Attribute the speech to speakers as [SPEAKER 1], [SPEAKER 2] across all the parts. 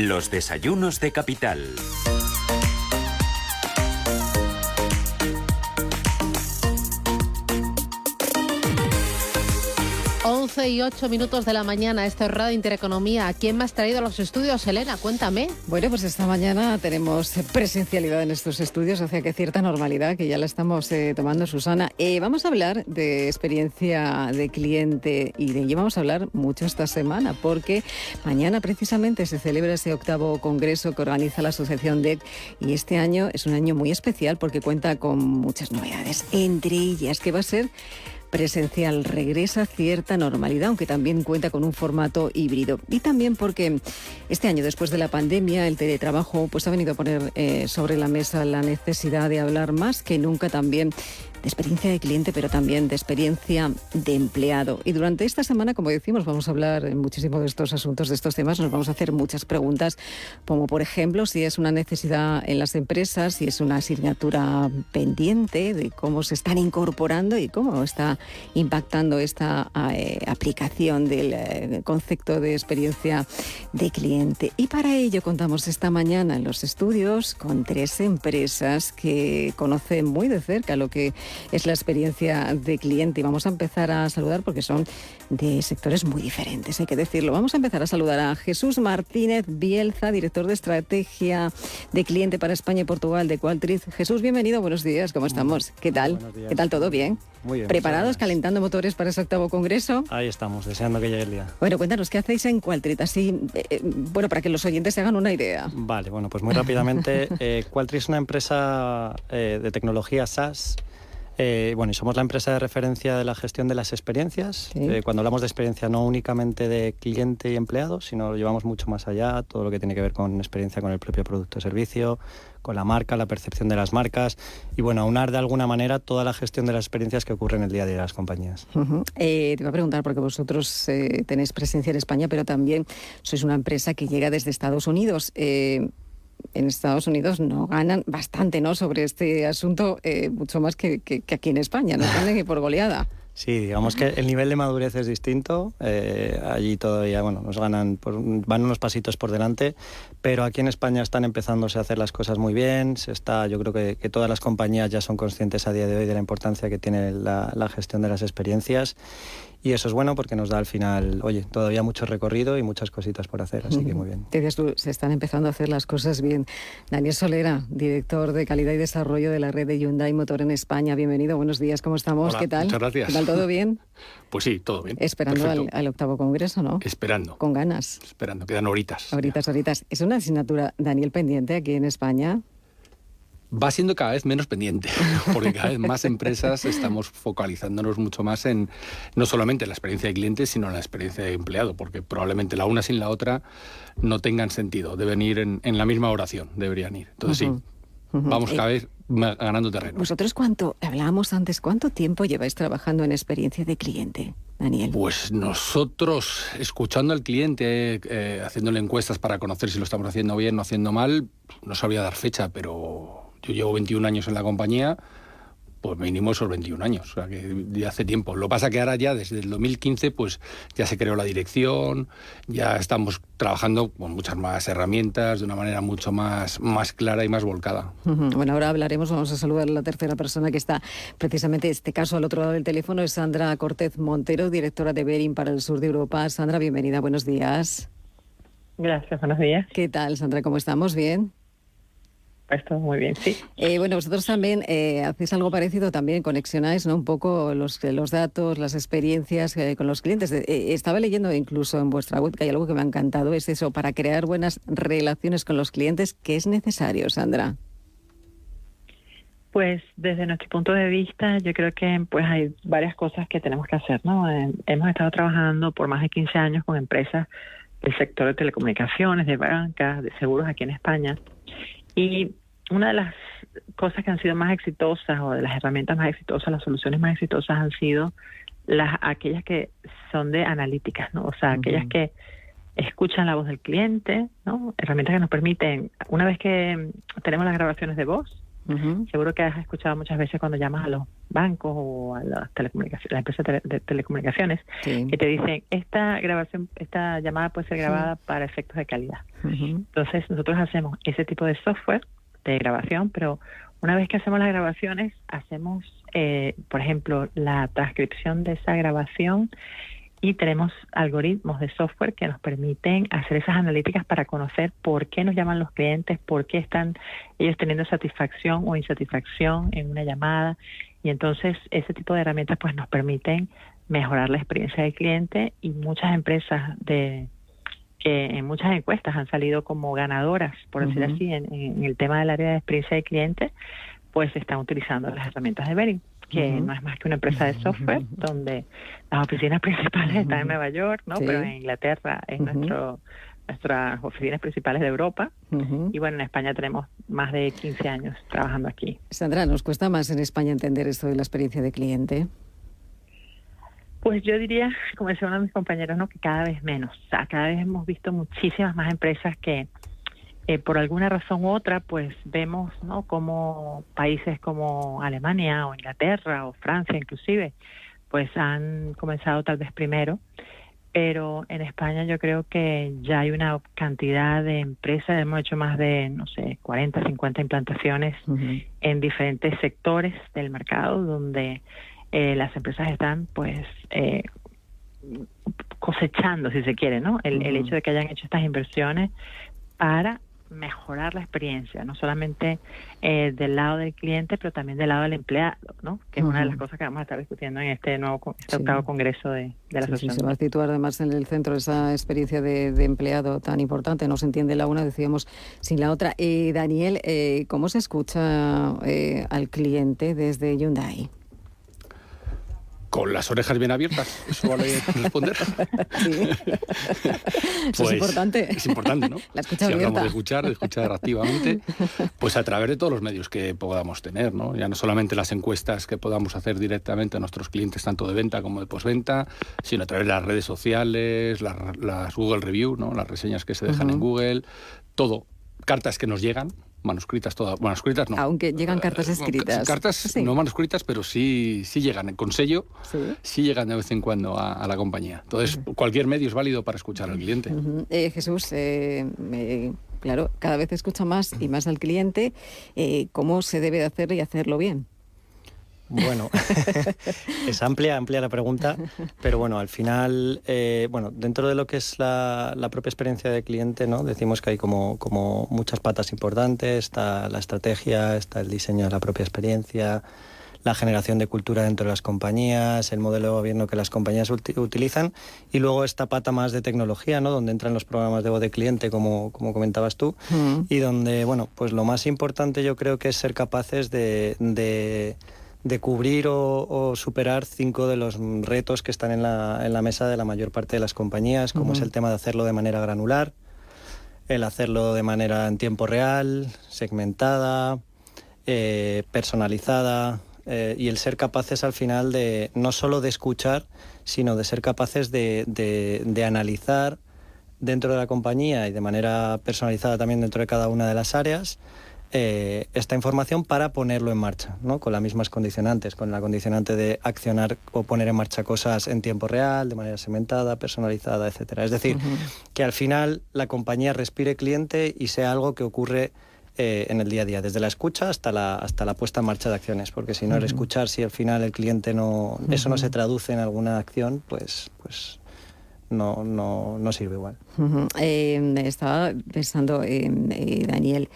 [SPEAKER 1] Los desayunos de Capital.
[SPEAKER 2] 11:08 de la mañana, esto es Radio Intereconomía. ¿Quién me has traído a los estudios, Elena? Cuéntame.
[SPEAKER 3] Bueno, pues esta mañana tenemos presencialidad en estos estudios, o sea que cierta normalidad, que ya la estamos tomando, Susana. Vamos a hablar de experiencia de cliente y de ello vamos a hablar mucho esta semana, porque mañana precisamente se celebra ese 8º congreso que organiza la Asociación DEC y este año es un año muy especial porque cuenta con muchas novedades, entre ellas que va a ser presencial, regresa cierta normalidad, aunque también cuenta con un formato híbrido. Y también porque este año, después de la pandemia, el teletrabajo pues ha venido a poner sobre la mesa la necesidad de hablar más que nunca también de experiencia de cliente, pero también de experiencia de empleado. Y durante esta semana, como decimos, vamos a hablar muchísimo de estos asuntos, de estos temas. Nos vamos a hacer muchas preguntas, como por ejemplo, si es una necesidad en las empresas, si es una asignatura pendiente, de cómo se están incorporando y cómo está impactando esta aplicación del concepto de experiencia de cliente. Y para ello contamos esta mañana en los estudios con 3 empresas que conocen muy de cerca lo que es la experiencia de cliente. Y vamos a empezar a saludar porque son de sectores muy diferentes, hay que decirlo. Vamos a empezar a saludar a Jesús Martínez Bielza, director de estrategia de cliente para España y Portugal de Qualtrics. Jesús, bienvenido, buenos días, ¿cómo estamos? ¿Qué tal?
[SPEAKER 4] Buenos días.
[SPEAKER 3] ¿Qué tal, todo bien?
[SPEAKER 4] Muy bien.
[SPEAKER 3] ¿Preparados, calentando motores para ese 8º congreso?
[SPEAKER 4] Ahí estamos, deseando que llegue el día.
[SPEAKER 3] Bueno, cuéntanos, ¿qué hacéis en Qualtrics? Así, bueno, para que los oyentes se hagan una idea.
[SPEAKER 4] Vale, bueno, pues muy rápidamente, Qualtrics es una empresa de tecnología SaaS. Y somos la empresa de referencia de la gestión de las experiencias.
[SPEAKER 3] Sí.
[SPEAKER 4] Cuando hablamos de experiencia, no únicamente de cliente y empleado, sino lo llevamos mucho más allá, todo lo que tiene que ver con experiencia con el propio producto o servicio, con la marca, la percepción de las marcas y, aunar de alguna manera toda la gestión de las experiencias que ocurren en el día a día de las compañías.
[SPEAKER 3] Te iba a preguntar, porque vosotros tenéis presencia en España, pero también sois una empresa que llega desde Estados Unidos. En Estados Unidos no ganan bastante, ¿no?, sobre este asunto, mucho más que aquí en España, no ganan ni por goleada.
[SPEAKER 4] Sí, digamos que el nivel de madurez es distinto. Allí todavía, nos ganan, van unos pasitos por delante, pero aquí en España están empezándose a hacer las cosas muy bien. Yo creo que todas las compañías ya son conscientes a día de hoy de la importancia que tiene la gestión de las experiencias. Y eso es bueno porque nos da al final, todavía mucho recorrido y muchas cositas por hacer, así que muy bien.
[SPEAKER 3] Te dices tú, se están empezando a hacer las cosas bien. Daniel Solera, director de calidad y desarrollo de la red de Hyundai Motor en España. Bienvenido, buenos días, ¿cómo estamos?
[SPEAKER 5] Hola,
[SPEAKER 3] ¿qué tal?
[SPEAKER 5] muchas gracias.
[SPEAKER 3] ¿Qué tal, todo bien?
[SPEAKER 5] Pues sí, todo bien.
[SPEAKER 3] Esperando al 8º congreso, ¿no?
[SPEAKER 5] Esperando.
[SPEAKER 3] Con ganas.
[SPEAKER 5] Esperando, quedan horitas.
[SPEAKER 3] Horitas. ¿Es una asignatura, Daniel, pendiente aquí en España?
[SPEAKER 5] Va siendo cada vez menos pendiente, porque cada vez más empresas estamos focalizándonos mucho más en no solamente la experiencia de cliente, sino en la experiencia de empleado, porque probablemente la una sin la otra no tengan sentido, deben ir en la misma oración, deberían ir. Entonces vamos cada vez ganando terreno.
[SPEAKER 3] ¿Vosotros hablábamos antes, cuánto tiempo lleváis trabajando en experiencia de cliente, Daniel?
[SPEAKER 5] Pues nosotros, escuchando al cliente, haciéndole encuestas para conocer si lo estamos haciendo bien o haciendo mal, no sabría dar fecha, pero yo llevo 21 años en la compañía, pues mínimo esos 21 años, o sea que ya hace tiempo. Lo que pasa que ahora ya desde el 2015 pues ya se creó la dirección, ya estamos trabajando con muchas más herramientas, de una manera mucho más clara y más volcada.
[SPEAKER 3] Bueno, ahora vamos a saludar a la tercera persona que está precisamente en este caso al otro lado del teléfono, es Sandra Cortez Montero, directora de Bering para el sur de Europa. Sandra, bienvenida, buenos días.
[SPEAKER 6] Gracias, buenos días.
[SPEAKER 3] ¿Qué tal, Sandra? ¿Cómo estamos? ¿Bien?
[SPEAKER 6] Pues todo muy bien, sí.
[SPEAKER 3] Vosotros también hacéis algo parecido, también conexionáis, ¿no?, un poco los datos, las experiencias con los clientes. Estaba leyendo incluso en vuestra web que hay algo que me ha encantado, es eso, para crear buenas relaciones con los clientes, ¿qué es necesario, Sandra?
[SPEAKER 6] Pues desde nuestro punto de vista, yo creo que pues hay varias cosas que tenemos que hacer, ¿no? Hemos estado trabajando por más de 15 años con empresas del sector de telecomunicaciones, de bancas, de seguros aquí en España. Y una de las cosas que han sido más exitosas, o de las herramientas más exitosas, las soluciones más exitosas, han sido aquellas que son de analíticas, ¿no? O sea, aquellas que escuchan la voz del cliente, ¿no? Herramientas que nos permiten, una vez que tenemos las grabaciones de voz, Seguro que has escuchado muchas veces cuando llamas a los bancos o a las telecomunicaciones, la empresa de telecomunicaciones, que te dicen, esta llamada puede ser grabada para efectos de calidad. Entonces, nosotros hacemos ese tipo de software de grabación, pero una vez que hacemos las grabaciones, hacemos, por ejemplo, la transcripción de esa grabación, y tenemos algoritmos de software que nos permiten hacer esas analíticas para conocer por qué nos llaman los clientes, por qué están ellos teniendo satisfacción o insatisfacción en una llamada. Y entonces ese tipo de herramientas pues nos permiten mejorar la experiencia del cliente, y muchas empresas que en muchas encuestas han salido como ganadoras, por decir así, en el tema del área de experiencia del cliente, pues están utilizando las herramientas de Bering, que no es más que una empresa de software donde las oficinas principales están en Nueva York, ¿no? Pero en Inglaterra es nuestras oficinas principales de Europa, y bueno, en España tenemos más de 15 años trabajando aquí.
[SPEAKER 3] Sandra, ¿nos cuesta más en España entender esto de la experiencia de cliente?
[SPEAKER 6] Pues yo diría, como decía uno de mis compañeros, ¿no?, que cada vez menos. O sea, cada vez hemos visto muchísimas más empresas que por alguna razón u otra, pues vemos, ¿no?, como países como Alemania o Inglaterra o Francia inclusive, pues han comenzado tal vez primero, pero en España yo creo que ya hay una cantidad de empresas, hemos hecho más de, 40, 50 implantaciones en diferentes sectores del mercado, donde las empresas están, pues, cosechando, si se quiere, ¿no?, el hecho de que hayan hecho estas inversiones para mejorar la experiencia, no solamente del lado del cliente, pero también del lado del empleado, ¿no?, que es una de las cosas que vamos a estar discutiendo en este octavo congreso de la asociación.
[SPEAKER 3] Se va a situar además en el centro esa experiencia de empleado tan importante. No se entiende la una, decíamos, sin la otra. Daniel, ¿cómo se escucha al cliente desde Hyundai?
[SPEAKER 5] Con las orejas bien abiertas, ¿eso vale responder?
[SPEAKER 3] Sí. Eso es importante.
[SPEAKER 5] Es importante, ¿no?
[SPEAKER 3] La escucha
[SPEAKER 5] si
[SPEAKER 3] abierta.
[SPEAKER 5] hablamos de escuchar activamente, pues a través de todos los medios que podamos tener, ¿no? Ya no solamente las encuestas que podamos hacer directamente a nuestros clientes, tanto de venta como de postventa, sino a través de las redes sociales, las Google Review, ¿no?, las reseñas que se dejan en Google, todo, cartas que nos llegan, manuscritas todas, manuscritas no.
[SPEAKER 3] Aunque llegan cartas escritas.
[SPEAKER 5] Cartas no manuscritas, pero sí llegan con sello, sí llegan de vez en cuando a la compañía. Entonces, cualquier medio es válido para escuchar al cliente.
[SPEAKER 3] Jesús, claro, cada vez escucha más y más al cliente. ¿Cómo se debe de hacer y hacerlo bien?
[SPEAKER 4] Bueno, es amplia la pregunta, pero bueno, al final, dentro de lo que es la propia experiencia de cliente, ¿no?, decimos que hay como muchas patas importantes. Está la estrategia, está el diseño de la propia experiencia, la generación de cultura dentro de las compañías, el modelo de gobierno que las compañías utilizan, y luego esta pata más de tecnología, ¿no?, donde entran los programas de voz de cliente, como comentabas tú, y donde, bueno, pues lo más importante yo creo que es ser capaces de cubrir o superar 5 de los retos que están en la mesa de la mayor parte de las compañías, como es el tema de hacerlo de manera granular, el hacerlo de manera en tiempo real, segmentada, personalizada, y el ser capaces al final de no solo de escuchar, sino de ser capaces de analizar dentro de la compañía y de manera personalizada también dentro de cada una de las áreas esta información para ponerlo en marcha, ¿no?, con las mismas condicionantes, con la condicionante de accionar o poner en marcha cosas en tiempo real, de manera segmentada, personalizada, etcétera. Es decir, que al final la compañía respire cliente y sea algo que ocurre en el día a día, desde la escucha hasta la puesta en marcha de acciones, porque si no el escuchar, si al final el cliente eso no se traduce en alguna acción, pues no sirve igual.
[SPEAKER 3] Estaba pensando, Daniel,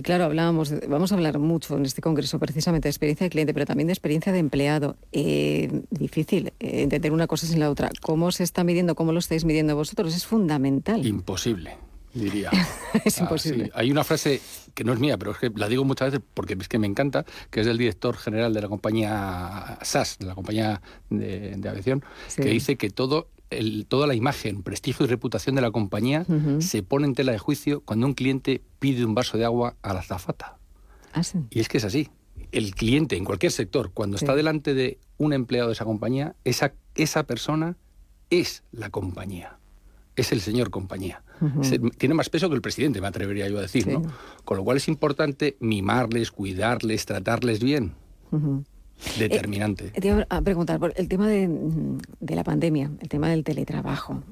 [SPEAKER 3] claro, vamos a hablar mucho en este congreso precisamente de experiencia de cliente, pero también de experiencia de empleado. Difícil entender una cosa sin la otra. ¿Cómo se está midiendo? ¿Cómo lo estáis midiendo vosotros? Es fundamental.
[SPEAKER 5] Imposible, diría.
[SPEAKER 3] Es imposible.
[SPEAKER 5] Sí. Hay una frase que no es mía, pero es que la digo muchas veces porque es que me encanta, que es del director general de la compañía SAS, de la compañía de aviación, que dice que toda la imagen, prestigio y reputación de la compañía se pone en tela de juicio cuando un cliente pide un vaso de agua a la azafata.
[SPEAKER 3] ¿Sí?
[SPEAKER 5] Y es que es así. El cliente, en cualquier sector, cuando está delante de un empleado de esa compañía, esa persona es la compañía. es el señor compañía. Tiene más peso que el presidente, me atrevería yo a decir, ¿no? Con lo cual es importante mimarles, cuidarles, tratarles bien. Determinante.
[SPEAKER 3] Te iba a preguntar por el tema de la pandemia, el tema del teletrabajo.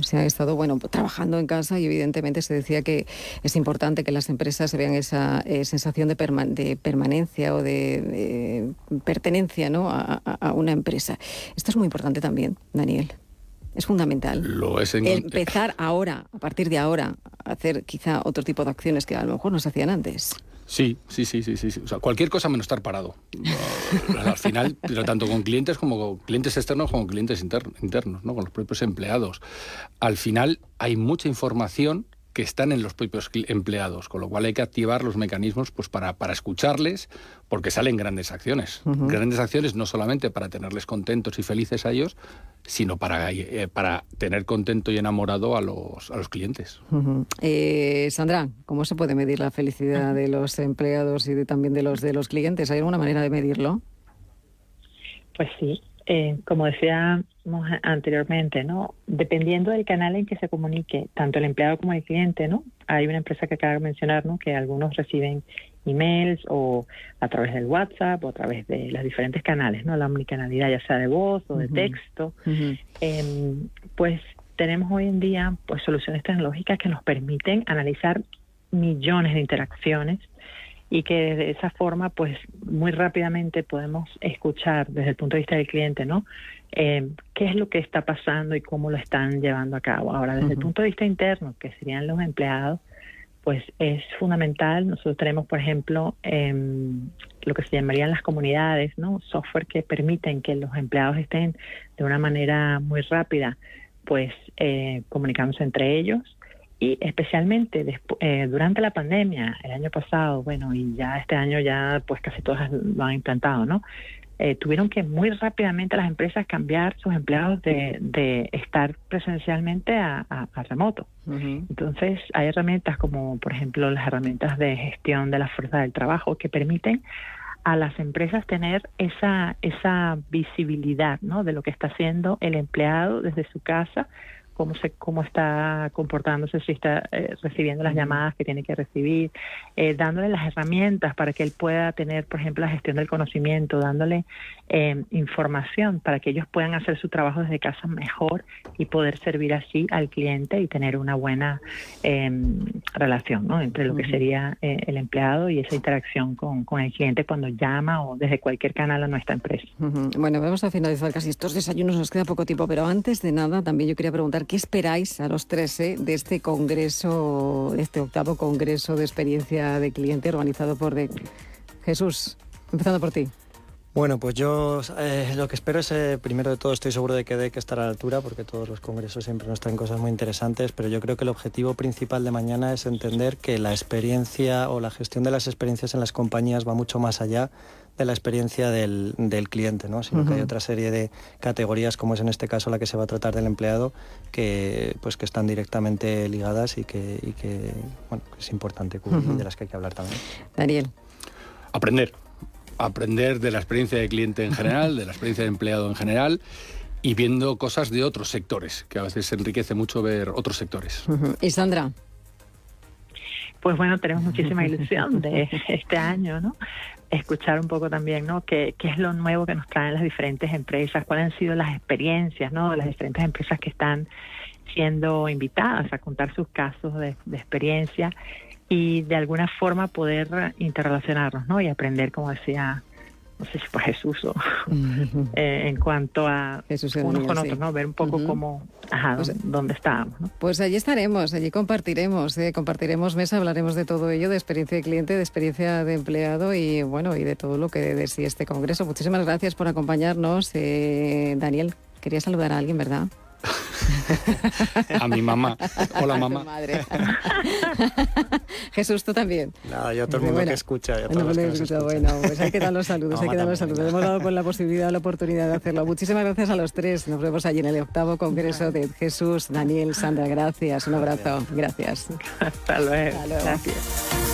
[SPEAKER 3] Se ha estado trabajando en casa y evidentemente se decía que es importante que las empresas vean esa sensación de permanencia o de pertenencia, ¿no?, a una empresa. Esto es muy importante también, Daniel. Es fundamental.
[SPEAKER 5] Lo es
[SPEAKER 3] empezar ahora, a partir de ahora, a hacer quizá otro tipo de acciones que a lo mejor no se hacían antes.
[SPEAKER 5] Sí. O sea, cualquier cosa menos estar parado. Al final, pero tanto con clientes como con clientes externos como con clientes internos, ¿no? Con los propios empleados. Al final hay mucha información que están en los propios empleados, con lo cual hay que activar los mecanismos pues para escucharles, porque salen grandes acciones. Grandes acciones no solamente para tenerles contentos y felices a ellos, sino para tener contento y enamorado a los clientes.
[SPEAKER 3] Sandra, ¿cómo se puede medir la felicidad de los empleados y también de los clientes? ¿Hay alguna manera de medirlo?
[SPEAKER 6] Pues sí. Como decíamos anteriormente, ¿no? Dependiendo del canal en que se comunique tanto el empleado como el cliente, ¿no? Hay una empresa que acaba de mencionar, ¿no?, que algunos reciben emails o a través del WhatsApp o a través de los diferentes canales, ¿no? La omnicanalidad, ya sea de voz o de texto. Pues tenemos hoy en día pues soluciones tecnológicas que nos permiten analizar millones de interacciones y que de esa forma, pues, muy rápidamente podemos escuchar desde el punto de vista del cliente, ¿no?, qué es lo que está pasando y cómo lo están llevando a cabo. Ahora, desde el punto de vista interno, que serían los empleados, pues es fundamental. Nosotros tenemos, por ejemplo, lo que se llamarían las comunidades, ¿no?, software que permiten que los empleados estén de una manera muy rápida, pues, comunicándose entre ellos. Y especialmente durante la pandemia, el año pasado, y ya este año ya pues casi todas lo han implantado, ¿no? Tuvieron que muy rápidamente las empresas cambiar sus empleados de estar presencialmente a remoto. Entonces hay herramientas como, por ejemplo, las herramientas de gestión de la fuerza del trabajo que permiten a las empresas tener esa visibilidad, ¿no?, de lo que está haciendo el empleado desde su casa, cómo está comportándose, si está recibiendo las llamadas que tiene que recibir, dándole las herramientas para que él pueda tener, por ejemplo, la gestión del conocimiento, dándole información para que ellos puedan hacer su trabajo desde casa mejor y poder servir así al cliente y tener una buena relación, ¿no?, entre lo que sería el empleado y esa interacción con el cliente cuando llama o desde cualquier canal a nuestra empresa.
[SPEAKER 3] Bueno, vamos a finalizar casi estos desayunos, nos queda poco tiempo, pero antes de nada también yo quería preguntar ¿qué esperáis a los 13 de este congreso, este 8º congreso de experiencia de cliente organizado por DEC? Jesús, empezando por ti.
[SPEAKER 4] Bueno, pues yo lo que espero es, primero de todo, estoy seguro de que DEC estará a la altura, porque todos los congresos siempre nos traen cosas muy interesantes, pero yo creo que el objetivo principal de mañana es entender que la experiencia o la gestión de las experiencias en las compañías va mucho más allá de la experiencia del cliente, ¿no?, sino que hay otra serie de categorías, como es en este caso la que se va a tratar del empleado, que están directamente ligadas y que es importante cubrir y de las que hay que hablar también.
[SPEAKER 3] Daniel.
[SPEAKER 5] Aprender de la experiencia de cliente en general, de la experiencia de empleado en general, y viendo cosas de otros sectores, que a veces enriquece mucho ver otros sectores.
[SPEAKER 3] ¿Y Sandra?
[SPEAKER 6] Pues bueno, tenemos muchísima ilusión de este año, ¿no? Escuchar un poco también, ¿no?, qué es lo nuevo que nos traen las diferentes empresas, cuáles han sido las experiencias, ¿no?, de las diferentes empresas que están siendo invitadas a contar sus casos de experiencia y de alguna forma poder interrelacionarnos, ¿no?, y aprender, como decía, no sé si fue Jesús o en cuanto a Jesús unos con otros, ¿no?, ver un poco cómo, dónde estábamos, ¿no?
[SPEAKER 3] Pues allí estaremos, allí compartiremos mesa, hablaremos de todo ello, de experiencia de cliente, de experiencia de empleado y de todo lo que de sí este congreso. Muchísimas gracias por acompañarnos. Daniel, quería saludar a alguien, ¿verdad?
[SPEAKER 5] A mi mamá. Hola, mamá.
[SPEAKER 3] A tu madre. Jesús, tú también.
[SPEAKER 4] Nada, yo a todo el mundo que escucha.
[SPEAKER 3] Bueno, pues hay que dar los saludos, Hemos dado con la posibilidad, la oportunidad de hacerlo. Muchísimas gracias a los tres. Nos vemos allí en el 8º congreso de Jesús, Daniel, Sandra. Gracias, un abrazo. Gracias.
[SPEAKER 6] Hasta luego.
[SPEAKER 3] Hasta luego.
[SPEAKER 6] Gracias.